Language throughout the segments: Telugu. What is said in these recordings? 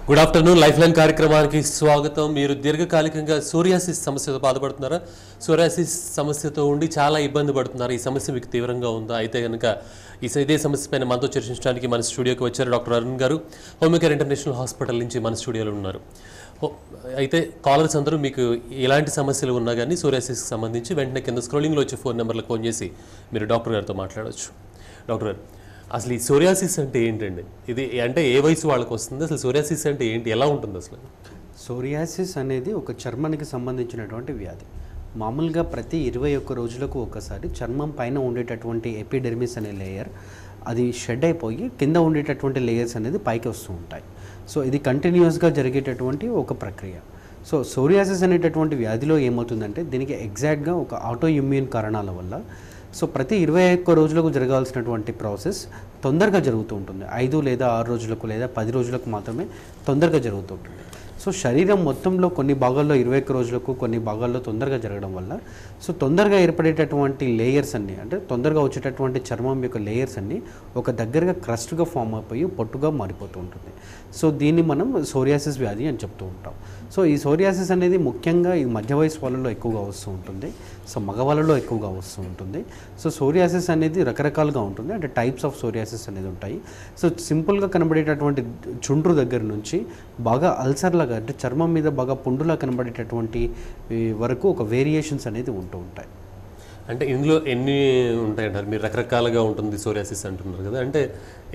గుడ్ ఆఫ్టర్నూన్ లైఫ్ లైన్ కార్యక్రమానికి స్వాగతం. మీరు దీర్ఘకాలికంగా సోరియాసిస్ సమస్యతో బాధపడుతున్నారా? సోరియాసిస్ సమస్యతో ఉండి చాలా ఇబ్బంది పడుతున్నారు. ఈ సమస్య మీకు తీవ్రంగా ఉందా? అయితే కనుక ఇదే సమస్య పైన మనతో చర్చించడానికి మన స్టూడియోకి వచ్చారు డాక్టర్ అరుణ్ గారు. హోమియోకేర్ ఇంటర్నేషనల్ హాస్పిటల్ నుంచి మన స్టూడియోలో ఉన్నారు. అయితే కాలర్స్ అందరూ మీకు ఎలాంటి సమస్యలు ఉన్నా కానీ సోరియాసిస్కి సంబంధించి వెంటనే కింద స్క్రోలింగ్లో వచ్చే ఫోన్ నెంబర్లకు ఫోన్ చేసి మీరు డాక్టర్ గారితో మాట్లాడవచ్చు. డాక్టర్ గారు, అసలు ఈ సోరియాసిస్ అంటే ఏంటండి? ఇది అంటే ఏ వయసు వాళ్ళకి వస్తుంది? అసలు సోరియాసిస్ అంటే ఏంటి, ఎలా ఉంటుంది అసలు? సోరియాసిస్ అనేది ఒక చర్మానికి సంబంధించినటువంటి వ్యాధి. మామూలుగా ప్రతి 21 రోజులకు ఒకసారి చర్మం పైన ఉండేటటువంటి ఎపిడెర్మిస్ అనే లేయర్ అది షెడ్ అయిపోయి కింద ఉండేటటువంటి లేయర్స్ అనేది పైకి వస్తూ ఉంటాయి. సో ఇది కంటిన్యూస్గా జరిగేటటువంటి ఒక ప్రక్రియ. సో సోరియాసిస్ అనేటటువంటి వ్యాధిలో ఏమవుతుందంటే దీనికి ఎగ్జాక్ట్గా ఒక ఆటో ఇమ్యూన్ కారణాల వల్ల సో ప్రతి 21 రోజులకు జరగాల్సినటువంటి ప్రాసెస్ తొందరగా జరుగుతూ ఉంటుంది. 5 లేదా 6 రోజులకు లేదా 10 రోజులకు మాత్రమే తొందరగా జరుగుతూ ఉంటుంది. సో శరీరం మొత్తంలో కొన్ని భాగాల్లో 21 రోజులకు, కొన్ని భాగాల్లో తొందరగా జరగడం వల్ల సో తొందరగా ఏర్పడేటటువంటి లేయర్స్ అన్నీ, అంటే తొందరగా వచ్చేటటువంటి చర్మం యొక్క లేయర్స్ అన్నీ ఒక దగ్గరగా క్రస్ట్గా ఫామ్ అయిపోయి పొట్టుగా మారిపోతూ ఉంటుంది. సో దీన్ని మనం సోరియాసిస్ వ్యాధి అని చెప్తూ ఉంటాం. సో ఈ సోరియాసిస్ అనేది ముఖ్యంగా ఈ మధ్య వయసు వాళ్ళలో ఎక్కువగా వస్తూ ఉంటుంది. సో మగవాళ్ళలో ఎక్కువగా వస్తూ ఉంటుంది. సో సోరియాసిస్ అనేది రకరకాలుగా ఉంటుంది, అంటే టైప్స్ ఆఫ్ సోరియాసిస్ అనేది ఉంటాయి. సో సింపుల్గా కనబడేటటువంటి చుండ్రు దగ్గర నుంచి బాగా అల్సర్లాగా, అంటే చర్మం మీద బాగా పుండులా కనబడేటటువంటి వరకు ఒక వేరియేషన్స్ అనేది ఉంటూ ఉంటాయి. అంటే ఇందులో ఎన్ని ఉంటాయంటారు? మీరు రకరకాలుగా ఉంటుంది సోరియాసిస్ అంటున్నారు కదా, అంటే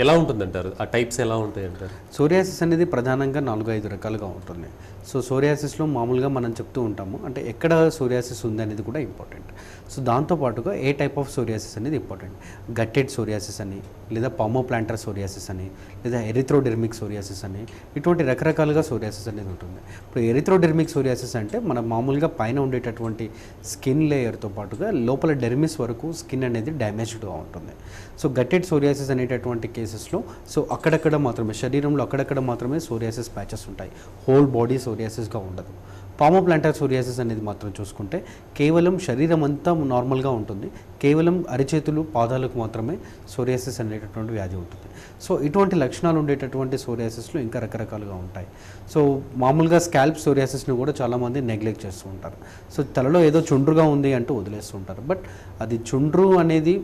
ఎలా ఉంటుందంటారు? ఆ టైప్స్ ఎలా ఉంటాయి అంటారు? సోరియాసిస్ అనేది ప్రధానంగా 4-5 రకాలుగా ఉంటుంది. సో సోరియాసిస్లో మామూలుగా మనం చెప్తూ ఉంటాము, అంటే ఎక్కడ సోరియాసిస్ ఉంది అనేది కూడా ఇంపార్టెంట్. సో దాంతోపాటుగా ఏ టైప్ ఆఫ్ సోరియాసిస్ అనేది ఇంపార్టెంట్. గట్టెడ్ సోరియాసిస్ అని, లేదా పామోప్లాంటర్ సోరియాసిస్ అని, లేదా ఎరిథ్రోడెర్మిక్ సోరియాసిస్ అని, ఇటువంటి రకరకాలుగా సోరియాసిస్ అనేది ఉంటుంది. ఇప్పుడు ఎరిథ్రోడెర్మిక్ సోరియాసిస్ అంటే మన మామూలుగా పైన ఉండేటటువంటి స్కిన్ లేయర్తో పాటుగా లోపల డెర్మిస్ వరకు స్కిన్ అనేది డ్యామేజ్డ్గా ఉంటుంది. సో గట్టెడ్ సోరియాసిస్ అనేటటువంటి కేసెస్లో సో అక్కడక్కడ మాత్రమే, శరీరంలో అక్కడక్కడ మాత్రమే సోరియాసిస్ ప్యాచెస్ ఉంటాయి, హోల్ బాడీ సోరియాసిస్గా ఉండదు. పామోప్లాంటర్ సోరియాసిస్ అనేది మాత్రం చూసుకుంటే కేవలం శరీరం అంతా నార్మల్గా ఉంటుంది, కేవలం అరిచేతులు పాదాలకు మాత్రమే సోరియాసిస్ అనేటటువంటి వ్యాధి ఉంటుంది. సో ఇటువంటి లక్షణాలు ఉండేటటువంటి సోరియాసిస్లో ఇంకా రకరకాలుగా ఉంటాయి. సో మామూలుగా స్కాల్ప్ సోరియాసిస్ని కూడా చాలామంది నెగ్లెక్ట్ చేస్తూ ఉంటారు. సో తలలో ఏదో చుండ్రుగా ఉంది అంటూ వదిలేస్తూ ఉంటారు. బట్ అది చుండ్రు అనేది,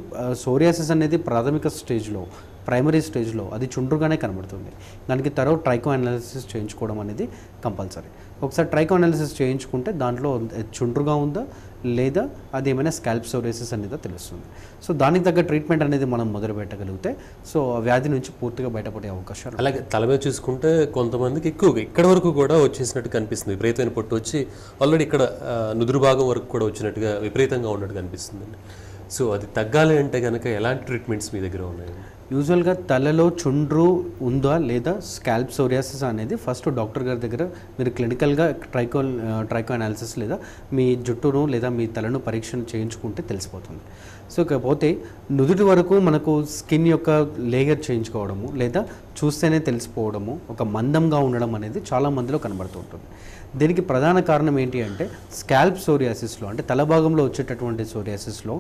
సోరియాసిస్ అనేది ప్రాథమిక స్టేజ్లో, ప్రైమరీ స్టేజ్లో అది చుండ్రుగానే కనబడుతుంది. దానికి తర్వాత ట్రైకో అనాలిసిస్ చేయించుకోవడం అనేది కంపల్సరీ. ఒకసారి ట్రైకో అనాలిసిస్ చేయించుకుంటే దాంట్లో చుండ్రుగా ఉందా లేదా అది ఏమైనా స్కాల్ప్ సోరియాసిస్ అనేది తెలుస్తుంది. సో దానికి తగ్గ ట్రీట్మెంట్ అనేది మనం మొదలు పెట్టగలిగితే సో ఆ వ్యాధి నుంచి పూర్తిగా బయటపడే అవకాశాలు. అలాగే తల మీద చూసుకుంటే కొంతమందికి ఎక్కువగా ఇక్కడ వరకు కూడా వచ్చేసినట్టు కనిపిస్తుంది, విపరీతమైన పొట్టు వచ్చి ఆల్రెడీ ఇక్కడ నుదురు భాగం వరకు కూడా వచ్చినట్టుగా విపరీతంగా ఉన్నట్టు కనిపిస్తుందండి. సో అది తగ్గాలి అంటే కనుక ఎలాంటి ట్రీట్మెంట్స్ మీ దగ్గర ఉన్నాయి? యూజువల్గా తలలో చుండ్రు ఉందా లేదా స్కాల్ప్ సోరియాసిస్ అనేది ఫస్ట్ డాక్టర్ గారి దగ్గర మీరు క్లినికల్గా ట్రైకో అనాలిసిస్ లేదా మీ జుట్టును లేదా మీ తలను పరీక్ష చేయించుకుంటే తెలిసిపోతుంది. సో కాకపోతే నుదుటి వరకు మనకు స్కిన్ యొక్క లేయర్ చేయించుకోవడము లేదా చూస్తేనే తెలిసిపోవడము, ఒక మందంగా ఉండడం అనేది చాలా మందిలో కనబడుతూ ఉంటుంది. దీనికి ప్రధాన కారణం ఏంటి అంటే స్కాల్ప్ సోరియాసిస్లో, అంటే తల భాగంలో వచ్చేటటువంటి సోరియాసిస్లో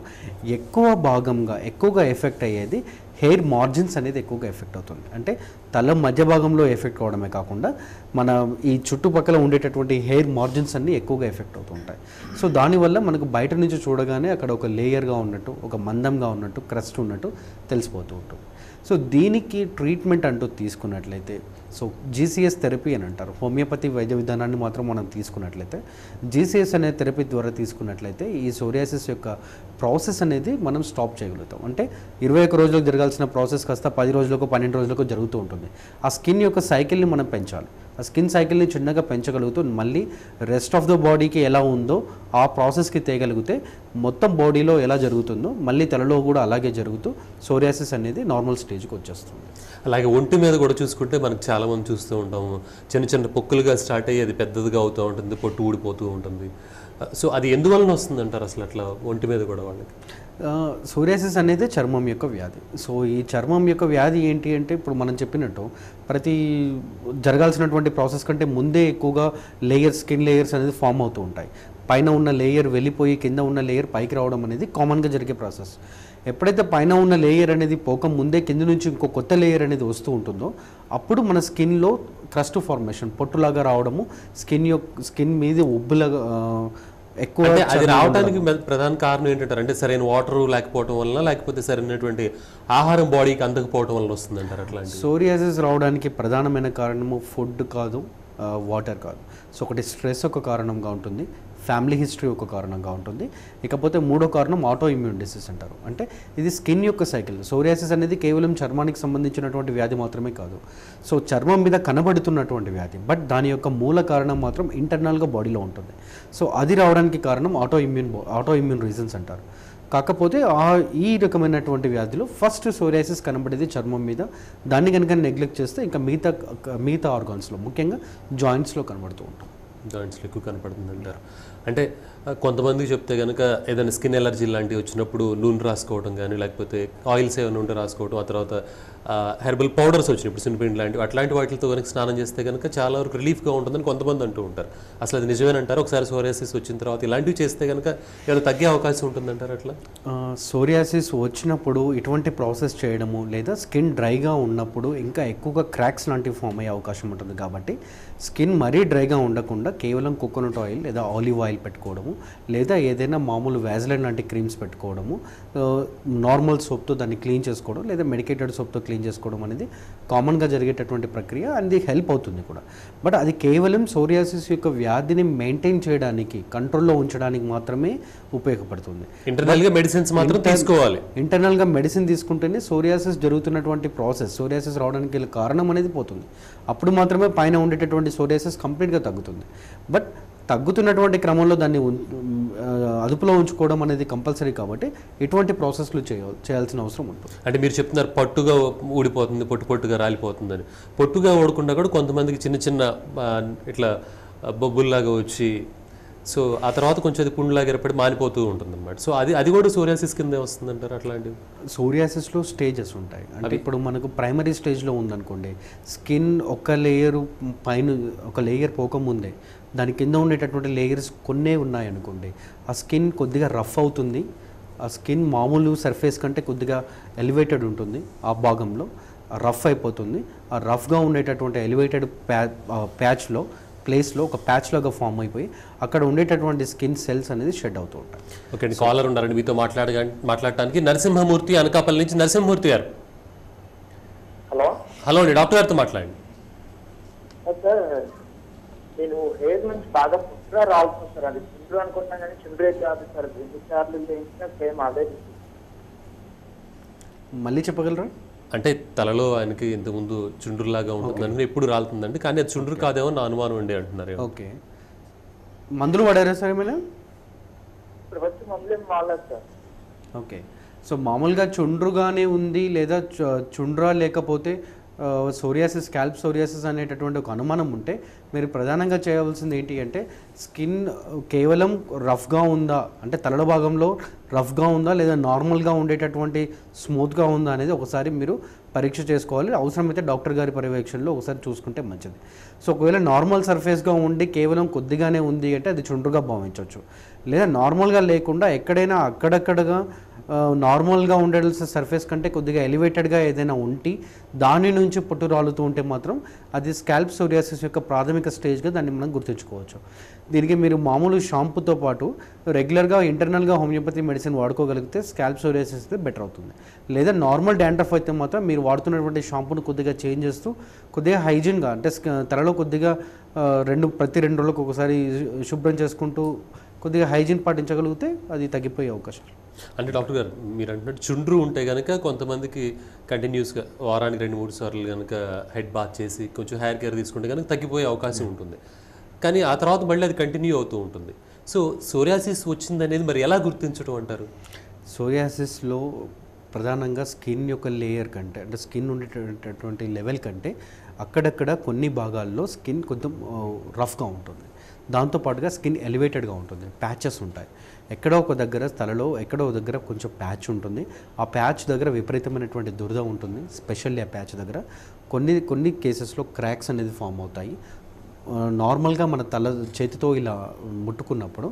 ఎక్కువగా ఎఫెక్ట్ అయ్యేది హెయిర్ మార్జిన్స్ అనేది ఎక్కువగా ఎఫెక్ట్ అవుతుంది. అంటే తల మధ్య భాగంలో ఎఫెక్ట్ అవడమే కాకుండా మన ఈ చుట్టుపక్కల ఉండేటటువంటి హెయిర్ మార్జిన్స్ అన్నీ ఎక్కువగా ఎఫెక్ట్ అవుతూ ఉంటాయి. సో దానివల్ల మనకు బయట నుంచి చూడగానే అక్కడ ఒక లేయర్గా ఉన్నట్టు, ఒక మందంగా ఉన్నట్టు, క్రస్ట్ ఉన్నట్టు తెలిసిపోతూ ఉంటుంది. సో దీనికి ట్రీట్మెంట్ అంటూ తీసుకున్నట్లయితే సో జీసీఎస్ థెరపీ అని అంటారు. హోమియోపతి వైద్య విధానాన్ని మాత్రం మనం తీసుకున్నట్లయితే, జీసీఎస్ అనే థెరపీ ద్వారా తీసుకున్నట్లయితే ఈ సోరియాసిస్ యొక్క ప్రాసెస్ అనేది మనం స్టాప్ చేయగలుగుతాం. అంటే 21 రోజులకు జరగాల్సిన ప్రాసెస్ కాస్త 10 రోజులకు 12 రోజులకు జరుగుతూ ఉంటుంది. ఆ స్కిన్ యొక్క సైకిల్ని మనం పెంచాలి. ఆ స్కిన్ సైకిల్ని చిన్నగా పెంచగలుగుతూ మళ్ళీ రెస్ట్ ఆఫ్ ద బాడీకి ఎలా ఉందో ఆ ప్రాసెస్కి తేగలిగితే మొత్తం బాడీలో ఎలా జరుగుతుందో మళ్ళీ తలలో కూడా అలాగే జరుగుతూ సోరియాసిస్ అనేది నార్మల్ స్టేజ్కి వచ్చేస్తుంది. అలాగే ఒంటి మీద కూడా చూసుకుంటే మనకు చాలామంది చూస్తూ ఉంటాము, చిన్న చిన్న పొక్కులుగా స్టార్ట్ అయ్యి అది పెద్దదిగా అవుతూ ఉంటుంది, పొట్టు ఊడిపోతూ ఉంటుంది. సో అది ఎందువలన వస్తుంది అంటారు అసలు అట్లా ఒంటి మీద కూడా వాళ్ళకి? సోరియాసిస్ అనేది చర్మం యొక్క వ్యాధి. సో ఈ చర్మం యొక్క వ్యాధి ఏంటి అంటే ఇప్పుడు మనం చెప్పినట్టు ప్రతి జరగాల్సినటువంటి ప్రాసెస్ కంటే ముందే ఎక్కువగా స్కిన్ లేయర్స్ అనేది ఫామ్ అవుతూ ఉంటాయి. పైన ఉన్న లేయర్ వెళ్ళిపోయి కింద ఉన్న లేయర్ పైకి రావడం అనేది కామన్గా జరిగే ప్రాసెస్. ఎప్పుడైతే పైన ఉన్న లేయర్ అనేది పోక ముందే కింద నుంచి ఇంకో కొత్త లేయర్ అనేది వస్తూ ఉంటుందో అప్పుడు మన స్కిన్లో క్రస్ట్ ఫార్మేషన్ పొట్టులాగా రావడము, స్కిన్ మీద ఉబ్బులాగా ఎక్కువ. అది రావడానికి ప్రధాన కారణం ఏంటంటారు? అంటే సరైన వాటర్ లేకపోవడం వలన, లేకపోతే సరైనటువంటి ఆహారం బాడీకి అందకపోవడం వలన వస్తుందంటారు అట్లాంటి? సోరియాసిస్ రావడానికి ప్రధానమైన కారణము ఫుడ్ కాదు, వాటర్ కాదు. సో ఒకటి స్ట్రెస్ ఒక కారణంగా ఉంటుంది, ఫ్యామిలీ హిస్టరీ ఒక కారణంగా ఉంటుంది, ఇకపోతే మూడో కారణం ఆటో ఇమ్యూన్ డిసీజ్ అంటారు. అంటే ఇది స్కిన్ యొక్క సైకిల్. సోరియాసిస్ అనేది కేవలం చర్మానికి సంబంధించినటువంటి వ్యాధి మాత్రమే కాదు, సో చర్మం మీద కనబడుతున్నటువంటి వ్యాధి, బట్ దాని యొక్క మూల కారణం మాత్రం ఇంటర్నల్గా బాడీలో ఉంటుంది. సో అది రావడానికి కారణం ఆటో ఇమ్యూన్ రీజన్స్ అంటారు. కాకపోతే ఈ రకమైనటువంటి వ్యాధిలో ఫస్ట్ సోరియాసిస్ కనబడేది చర్మం మీద. దాన్ని కనుక నెగ్లెక్ట్ చేస్తే ఇంకా మిగతా ఆర్గాన్స్లో, ముఖ్యంగా జాయింట్స్లో కనబడుతూ ఉంటుంది. జాయింట్స్లో ఎక్కువ కనపడుతుంది అంటారు. అంటే కొంతమందికి చెప్తే కనుక ఏదైనా స్కిన్ ఎలర్జీ లాంటివి వచ్చినప్పుడు నూనె రాసుకోవడం కానీ, లేకపోతే ఆయిల్స్ ఏమైనా ఉంటే రాసుకోవడం, ఆ తర్వాత హెర్బల్ పౌడర్స్ వచ్చినాయి ఇప్పుడు సినిపిండి లాంటివి, అట్లాంటి వాటితో కనుక స్నానం చేస్తే కనుక చాలా వరకు రిలీఫ్గా ఉంటుందని కొంతమంది అంటూ ఉంటారు. అసలు అది నిజమేనంటారు? ఒకసారి సోరియాసిస్ వచ్చిన తర్వాత ఇలాంటివి చేస్తే కనుక ఏమైనా తగ్గే అవకాశం ఉంటుందంటారు అట్లా? సోరియాసిస్ వచ్చినప్పుడు ఇటువంటి ప్రాసెస్ చేయడము, లేదా స్కిన్ డ్రైగా ఉన్నప్పుడు ఇంకా ఎక్కువగా క్రాక్స్ లాంటివి ఫామ్ అయ్యే అవకాశం ఉంటుంది. కాబట్టి స్కిన్ మరీ డ్రైగా ఉండకుండా కేవలం కోకోనట్ ఆయిల్ లేదా ఆలివ్ ఆయిల్ పెట్టుకోవడము, లేదా ఏదైనా మామూలు వ్యాజిలైన్ లాంటి క్రీమ్స్ పెట్టుకోవడము, నార్మల్ సోప్తో దాన్ని క్లీన్ చేసుకోవడం, లేదా మెడికేటెడ్ సోప్తో క్లీన్ చేసుకోవడం అనేది కామన్గా జరిగేటటువంటి ప్రక్రియ. అది హెల్ప్ అవుతుంది కూడా. బట్ అది కేవలం సోరియాసిస్ యొక్క వ్యాధిని మెయింటైన్ చేయడానికి, కంట్రోల్లో ఉంచడానికి మాత్రమే ఉపయోగపడుతుంది. ఇంటర్నల్గా మెడిసిన్స్ మాత్రం తీసుకోవాలి. ఇంటర్నల్గా మెడిసిన్ తీసుకుంటేనే సోరియాసిస్ జరుగుతున్నటువంటి ప్రాసెస్, సోరియాసిస్ రావడానికి గల కారణం అనేది పోతుంది. అప్పుడు మాత్రమే పైన ఉండేటటువంటి సోరియాసిస్ కంప్లీట్గా తగ్గుతుంది. బట్ తగ్గుతున్నటువంటి క్రమంలో దాన్ని అదుపులో ఉంచుకోవడం అనేది కంపల్సరీ. కాబట్టి ఇటువంటి ప్రాసెస్లు చేయాల్సిన అవసరం ఉంటుంది. అంటే మీరు చెప్తున్నారు పట్టుగా ఊడిపోతుంది, పొట్టుగా రాలిపోతుందని. పొట్టుగా ఊడకుండా కూడా కొంతమందికి చిన్న చిన్న ఇట్లా బొబ్బుల్లాగా వచ్చి, సో ఆ తర్వాత కొంచెం అది పుండులాగా ఏర్పడి మానిపోతూ ఉంటుంది అనమాట. సో అది కూడా సోరియాసిస్ కిందే వస్తుందంటారు అట్లాంటివి? సోరియాసిస్లో స్టేజెస్ ఉంటాయి. అంటే ఇప్పుడు మనకు ప్రైమరీ స్టేజ్లో ఉందనుకోండి, స్కిన్ ఒక లేయర్ పైన ఒక లేయర్ పోకముందే దాని కింద ఉండేటటువంటి లేయర్స్ కొన్నే ఉన్నాయనుకోండి, ఆ స్కిన్ కొద్దిగా రఫ్ అవుతుంది. ఆ స్కిన్ మామూలు సర్ఫేస్ కంటే కొద్దిగా ఎలివేటెడ్ ఉంటుంది, ఆ భాగంలో రఫ్ అయిపోతుంది. ఆ రఫ్గా ఉండేటటువంటి ఎలివేటెడ్ ప్లేస్లో ఒక ప్యాచ్ లాగా ఫామ్ అయిపోయి అక్కడ ఉండేటటువంటి స్కిన్ సెల్స్ అనేది షెడ్ అవుతూ ఉంటాయి. ఓకే అండి, కాలర్ ఉన్నారండి మీతో మాట్లాడటానికి. నరసింహమూర్తి అనకాపల్లి నుంచి. నరసింహమూర్తి గారు, హలో అండి, డాక్టర్ గారితో మాట్లాడండి. సార్, నేను హెయిర్ నుంచి బాగా పుట్టుగా రావుతుంది సార్. అది చుండ్రు అనుకుంటున్నా కానీ చుండ్రే కాదు సార్. 2 సార్లు చేయించినా సేమ్ అదే. మళ్ళీ చెప్పగలరా? అంటే తలలో ఆయనకి ఇంతకుముందు చుండ్రులాగా ఉంటుందని ఎప్పుడు రాలుతుందండి, కానీ అది చుండ్రు కాదేమో నా అనుమానం అండి అంటున్నారు. ఓకే, మందులు వాడారా సార్ ఏమైనా? ఇప్పుడు వచ్చి మందులు ఏం వాడలేదు సార్. ఓకే, సో మామూలుగా చుండ్రుగానే ఉంది, లేదా చుండ్రా లేకపోతే సోరియాసిస్, స్కాల్ప్ సోరియాసిస్ అనేటటువంటి ఒక అనుమానం ఉంటే మీరు ప్రధానంగా చేయవలసింది ఏంటి అంటే, స్కిన్ కేవలం రఫ్గా ఉందా, అంటే తలలో భాగంలో రఫ్గా ఉందా, లేదా నార్మల్గా ఉండేటటువంటి స్మూత్గా ఉందా అనేది ఒకసారి మీరు పరీక్ష చేసుకోవాలి. అవసరమైతే డాక్టర్ గారి పర్యవేక్షణలో ఒకసారి చూసుకుంటే మంచిది. సో ఒకవేళ నార్మల్ సర్ఫేస్గా ఉండి కేవలం కొద్దిగానే ఉంది అంటే అది చుండ్రుగా భావించవచ్చు. లేదా నార్మల్గా లేకుండా ఎక్కడైనా అక్కడక్కడగా నార్మల్గా ఉండాల్సిన సర్ఫేస్ కంటే కొద్దిగా ఎలివేటెడ్గా ఏదైనా ఉండి దాని నుంచి పొట్టు రాలుతూ ఉంటే మాత్రం అది స్కాల్ప్ సోరియాసిస్ యొక్క ప్రాథమిక స్టేజ్గా దాన్ని మనం గుర్తుంచుకోవచ్చు. దీనికి మీరు మామూలు షాంపూతో పాటు రెగ్యులర్గా ఇంటర్నల్గా హోమియోపతి మెడిసిన్ వాడుకోగలిగితే స్కాల్ప్ సోరియాసిస్ బెటర్ అవుతుంది. లేదా నార్మల్ డాండ్రఫ్ అయితే మాత్రం మీరు వాడుతున్నటువంటి షాంపూను కొద్దిగా చేంజ్ చేస్తూ కొద్దిగా హైజీన్గా, అంటే తలలో కొద్దిగా ప్రతి 2 రోజులకు ఒకసారి శుభ్రం చేసుకుంటూ కొద్దిగా హైజీన్ పాటించగలిగితే అది తగ్గిపోయే అవకాశాలు. అంటే డాక్టర్ గారు మీరు అంటున్నట్టు చుండ్రు ఉంటే కనుక కొంతమందికి కంటిన్యూస్గా వారానికి 2-3 సార్లు కనుక హెడ్ బాత్ చేసి కొంచెం హెయిర్ కేర్ తీసుకుంటే కనుక తగ్గిపోయే అవకాశం ఉంటుంది. కానీ ఆ తర్వాత మళ్ళీ అది కంటిన్యూ అవుతూ ఉంటుంది. సో సోరియాసిస్ వచ్చిందనేది మరి ఎలా గుర్తించడం అంటారు? సోరియాసిస్లో ప్రధానంగా స్కిన్ యొక్క లేయర్ కంటే, అంటే స్కిన్ ఉండేటటువంటి లెవెల్ కంటే అక్కడక్కడ కొన్ని భాగాల్లో స్కిన్ కొంచెం రఫ్గా ఉంటుంది. దాంతోపాటుగా స్కిన్ ఎలివేటెడ్గా ఉంటుంది, ప్యాచెస్ ఉంటాయి. ఎక్కడో ఒక దగ్గర తలలో ఎక్కడో ఒక దగ్గర కొంచెం ప్యాచ్ ఉంటుంది. ఆ ప్యాచ్ దగ్గర విపరీతమైనటువంటి దురద ఉంటుంది. స్పెషల్లీ ఆ ప్యాచ్ దగ్గర కొన్ని కేసెస్లో క్రాక్స్ అనేది ఫామ్ అవుతాయి. నార్మల్గా మన చేతితో ఇలా ముట్టుకున్నప్పుడు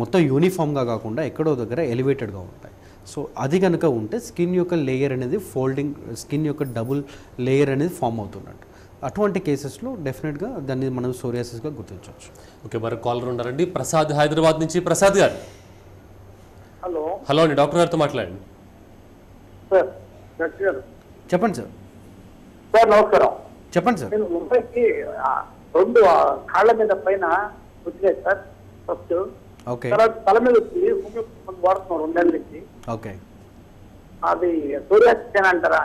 మొత్తం యూనిఫామ్గా కాకుండా ఎక్కడో దగ్గర ఎలివేటెడ్గా ఉంటాయి. సో అది కనుక ఉంటే స్కిన్ యొక్క లేయర్ అనేది ఫోల్డింగ్, స్కిన్ యొక్క డబుల్ లేయర్ అనేది ఫామ్ అవుతున్నట్టు. అటువంటి కేసెస్లో డెఫినెట్గా దాన్ని మనం సోరియాసిస్గా గుర్తించవచ్చు. ఓకే, మరి కాలర్ ఉన్నారండి ప్రసాద్ హైదరాబాద్ నుంచి. ప్రసాద్ గారు. హలో. హలో అండి, డాక్టర్ గారితో మాట్లాడండి. సార్ డాక్టర్ గారు చెప్పండి సార్. సార్ నమస్కారం. చెప్పండి సార్. నేను ముంబైకి 2 కాళ్ళ మీద పైన వచ్చినాయి సార్. ఫస్ట్ ఓకే తర్వాత తల మీద వచ్చి హోమియోపతి వాడుతున్నాం 2 నెలల నుంచి. ఓకే అది సోరియాసిస్ అంటారా?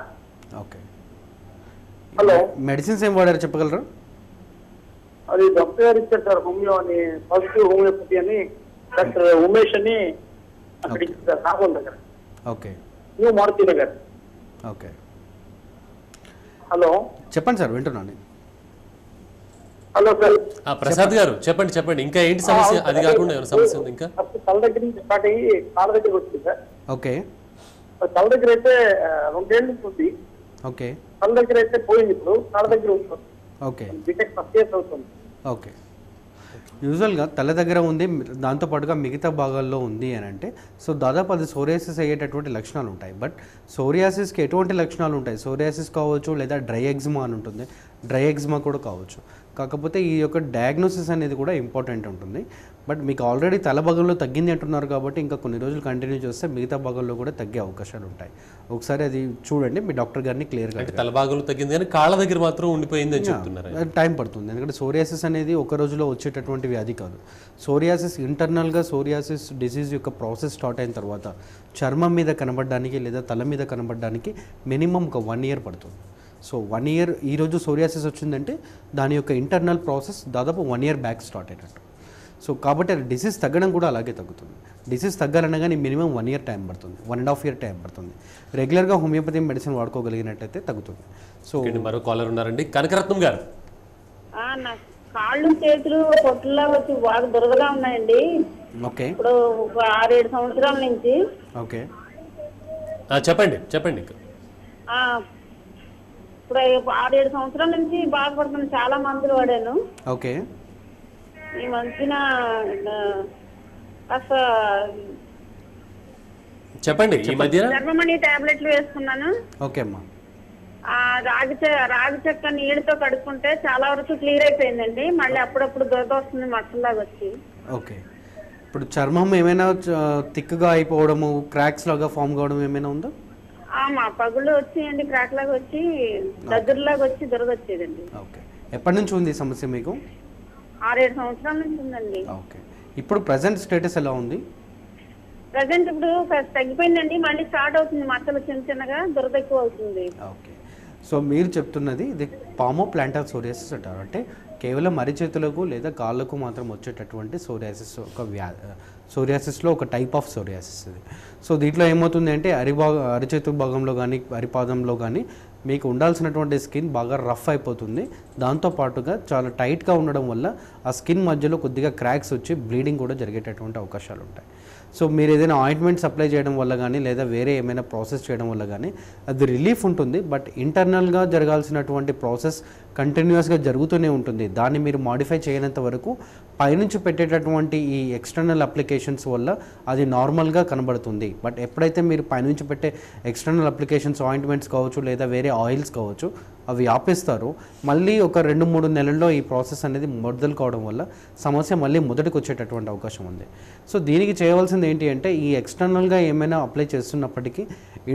ఓకే. హలో. మెడిసిన్స్ ఏం వాడారు చెప్పగలరా? అది డాక్టర్ గారు ఇచ్చారు సార్, హోమియో అని, పాజిటివ్ హోమియోపతి అని, డాక్టర్ ఉమేష్ అని అక్కడ ఇచ్చారు సార్, నాగోల్ దగ్గర. Okay. New Maruti Nagar. Okay hello. చెప్పండి సార్, వింటున్నాను. Hello sir. ప్రసాద్ గారు చెప్పండి ఇంకా ఏంటి సమస్య? అది కాకుండా ఏమైనా సమస్య ఉంది ఇంకా? ఫస్ట్ తల దగ్గర నుంచి స్టార్ట్ అయ్యి కాళ్ళ దగ్గర వచ్చింది సార్. ఓకే తల దగ్గర అయితే 2 ఏళ్ళ నుంచి ఉంది. ఓకే తల దగ్గర అయితే పోయింది, ఇప్పుడు కాళ్ళ దగ్గర ఉంటుంది. ఓకే బీటెక్ ఫస్ట్ ఇయర్స్ అవుతుంది. ఓకే. యూజువల్గా తల దగ్గర ఉంది, దాంతోపాటుగా మిగతా భాగాల్లో ఉంది అని అంటే సో దాదాపు అది సోరియాసిస్ అయ్యేటటువంటి లక్షణాలు ఉంటాయి. బట్ సోరియాసిస్కి ఎటువంటి లక్షణాలు ఉంటాయి? సోరియాసిస్ కావచ్చు, లేదా డ్రై ఎగ్జిమా అని ఉంటుంది, డ్రై ఎగ్జిమా కూడా కావచ్చు. కాకపోతే ఈ యొక్క డయాగ్నోసిస్ అనేది కూడా ఇంపార్టెంట్ ఉంటుంది. బట్ మీకు ఆల్రెడీ తల భాగంలో తగ్గింది అంటున్నారు కాబట్టి ఇంకా కొన్ని రోజులు కంటిన్యూ చేస్తే మిగతా భాగంలో కూడా తగ్గే అవకాశాలు ఉంటాయి. ఒకసారి అది చూడండి, మీ డాక్టర్ గారిని క్లియర్గా. తల భాగంలో తగ్గింది కానీ కాళ్ళ దగ్గర మాత్రం ఉండిపోయింది అని చెప్తున్నారు. టైం పడుతుంది, ఎందుకంటే సోరియాసిస్ అనేది ఒక రోజులో వచ్చేటటువంటి వ్యాధి కాదు. సోరియాసిస్ ఇంటర్నల్గా సోరియాసిస్ డిసీజ్ యొక్క ప్రాసెస్ స్టార్ట్ అయిన తర్వాత చర్మం మీద కనబడడానికి లేదా తల మీద కనబడడానికి మినిమం ఒక 1 ఇయర్ పడుతుంది. సో 1 ఇయర్, ఈరోజు సోరియాసిస్ వచ్చిందంటే దాని యొక్క ఇంటర్నల్ ప్రాసెస్ దాదాపు 1 ఇయర్ బ్యాక్ స్టార్ట్ అయినట్టు. సో కాబట్టి అది డిసీజ్ తగ్గడం కూడా అలాగే తగ్గుతుంది. డిసీజ్ తగ్గాలన్నా కానీ మినిమం 1 ఇయర్ టైం పడుతుంది, 1.5 ఇయర్ టైం పడుతుంది. రెగ్యులర్గా హోమియోపతి మెడిసిన్ వాడుకోగలిగినట్టయితే తగ్గుతుంది. సో మరో కాలర్ ఉన్నారండి, కనకరత్నం గారు. నాకు కాళ్ళు చేతులు పొట్టులా వచ్చి బాగా దురదగా ఉన్నాయండి. ఓకే. ఇప్పుడు 6-7 సంవత్సరాల నుంచి. ఓకే చెప్పండి. ఇప్పుడు 6-7 సంవత్సరాల నుంచి బాధపడుతున్నాను, చాలా మందులు వాడాను. ఓకే. ఈ మధ్యన కాస్త చెప్పండి. ఈ మధ్య ధర్మమణి టాబ్లెట్లు వేసుకున్నాను. ఓకే అమ్మా. రాగి చెక్క నీళ్ళతో కడుక్కుంటే చాలా వరకు క్లియర్ అయిపోయిందండి. మళ్ళీ అప్పుడప్పుడు దురద వస్తుంది, మచ్చలాగా వచ్చి. ఓకే. ఇప్పుడు చర్మం ఏమైనా థిక్గా అయిపోవడము, క్రాక్స్ లాగా ఫామ్ కావడం ఏమైనా ఉందా? మా పగుళ్ళు వచ్చాయండి, క్రాక్ లాగా వచ్చి, దగ్గరలాగా వచ్చి దురద వచ్చేదండి. ఓకే. ఎప్పటి నుంచి ఉంది ఈ సమస్య మీకు? 6-7 సంవత్సరాల నుంచి ఉందండి. ఓకే. ఇప్పుడు ప్రజెంట్ స్టేటస్ ఎలా ఉంది? ప్రజెంట్ ఇప్పుడు తగ్గిపోయిందండి, మళ్ళీ స్టార్ట్ అవుతుంది, మచ్చలు చిన్నగా దురద ఎక్కువ అవుతుంది. ఓకే. సో మీరు చెప్తున్నది ఇది పామో ప్లాంటార్ సోరియాసిస్ అంటారు. అంటే కేవలం అరిచేతులకు లేదా కాళ్ళకు మాత్రం వచ్చేటటువంటి సోరియాసిస్ ఒక సోరియాసిస్లో ఒక టైప్ ఆఫ్ సోరియాసిస్ ఇది. సో దీంట్లో ఏమవుతుంది అంటే అరిచేతు భాగంలో కానీ అరిపాదంలో కానీ మీకు ఉండాల్సినటువంటి స్కిన్ బాగా రఫ్ అయిపోతుంది. దాంతోపాటుగా చాలా టైట్గా ఉండడం వల్ల ఆ స్కిన్ మధ్యలో కొద్దిగా క్రాక్స్ వచ్చి బ్లీడింగ్ కూడా జరిగేటటువంటి అవకాశాలు ఉంటాయి. సో మీరు ఏదైనా ఆయింట్మెంట్స్ అప్లై చేయడం వల్ల కానీ లేదా వేరే ఏమైనా ప్రాసెస్ చేయడం వల్ల కానీ అది రిలీఫ్ ఉంటుంది. బట్ ఇంటర్నల్గా జరగాల్సినటువంటి ప్రాసెస్ కంటిన్యూస్గా జరుగుతూనే ఉంటుంది. దాన్ని మీరు మాడిఫై చేయనంత వరకు పైనుంచి పెట్టేటటువంటి ఈ ఎక్స్టర్నల్ అప్లికేషన్స్ వల్ల అది నార్మల్గా కనబడుతుంది. బట్ ఎప్పుడైతే మీరు పైనుంచి పెట్టే ఎక్స్టర్నల్ అప్లికేషన్స్, ఆయింట్మెంట్స్ కావచ్చు లేదా వేరే ఆయిల్స్ కావచ్చు, అవి ఆపేస్తారు, మళ్ళీ ఒక 2-3 నెలల్లో ఈ ప్రాసెస్ అనేది మొదలు కావడం వల్ల సమస్య మళ్ళీ మొదటికి వచ్చేటటువంటి అవకాశం ఉంది. సో దీనికి చేయవలసింది ఏంటి అంటే ఈ ఎక్స్టర్నల్గా ఏమైనా అప్లై చేస్తున్నప్పటికీ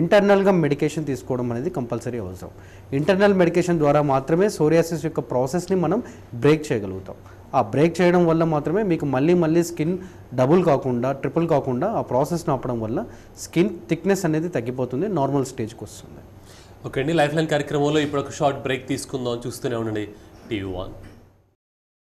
ఇంటర్నల్గా మెడికేషన్ తీసుకోవడం అనేది కంపల్సరీ అవసరం. ఇంటర్నల్ మెడికేషన్ ద్వారా మాత్రమే సోరియాసిస్ యొక్క ప్రాసెస్ని మనం బ్రేక్ చేయగలుగుతాం. ఆ బ్రేక్ చేయడం వల్ల మాత్రమే మీకు మళ్ళీ స్కిన్ డబుల్ కాకుండా ట్రిపుల్ కాకుండా ఆ ప్రాసెస్ని ఆపడం వల్ల స్కిన్ థిక్నెస్ అనేది తగ్గిపోతుంది, నార్మల్ స్టేజ్కి వస్తుంది. ఓకే అండి, లైఫ్ లైన్ కార్యక్రమంలో ఇప్పుడు ఒక షార్ట్ బ్రేక్ తీసుకుందాం. చూస్తూనే ఉండండి TV1.